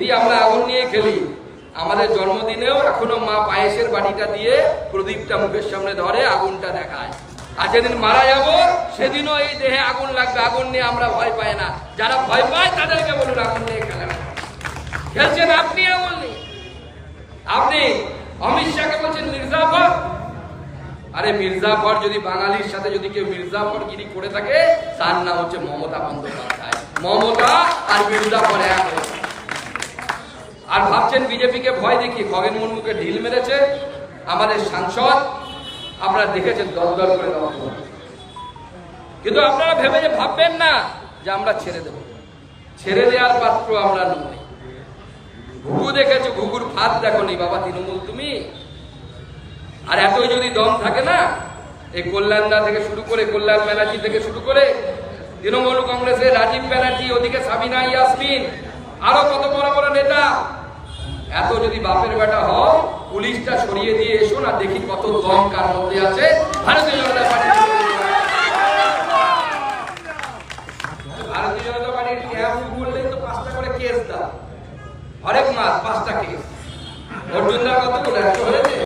দিদি আমরা আগুন নিয়ে খেলি। আমাদের জন্মদিনেও এখনো মা পায়েসের বাটিটা দিয়ে প্রদীপটা মুখের সামনে ধরে আগুনটা দেখায়। আর যেদিন মারা যাব সেদিনও এই দেহে আগুন লাগবে। আগুন নিয়ে আমরা ভয় পাই না। যারা ভয় পায় তাদেরকে বলুন আগুন নিয়ে খেলেন। খেলছেন আপনি আগুন নিয়ে। আপনি অমিত শাহকে বলছেন মির্জাফর। আরে মির্জাফর যদি বাঙালির সাথে যদি কেউ মির্জাফর গিরি করে থাকে তার নাম হচ্ছে মমতা বন্দ্যোপাধ্যায়। মমতা আর মির্জাফর এক। আর ভাবছেন বিজেপিকে ভয় দেখিয়ে খগেন মুর্মুকে ঢিল মেরেছে আমাদের সাংসদ। আপনারা দেখেছেন দরদর করে দেওয়া। কিন্তু আপনারা ভেবে যে ভাববেন না যে আমরা ছেড়ে দেব। ছেড়ে দেওয়ার পাত্র আমরা নই। ঘুঘু দেখেছো, ঘুঘুর ফাঁদ দেখো নি বাবা তৃণমূল তুমি। আর এতই যদি দম থাকে না, এই কল্যাণদা থেকে শুরু করে কল্যাণ ব্যানার্জি থেকে শুরু করে তৃণমূল কংগ্রেসের রাজীব ব্যানার্জি, ওদিকে সাবিনা ইয়াসমিন, আরো কত বড় বড় নেতা, এত যদি বাপের বেটা হও পুলিশটা সরিয়ে দিয়ে এসো না, দেখি কত দম কার মধ্যে আছে। ভারতীয় জনতা পার্টি ক্যাম্প করলেই তো 5টা করে কেস দাও, হরেক মাস 5টা কেস। অর্জুনদার কত করে হয়েছে?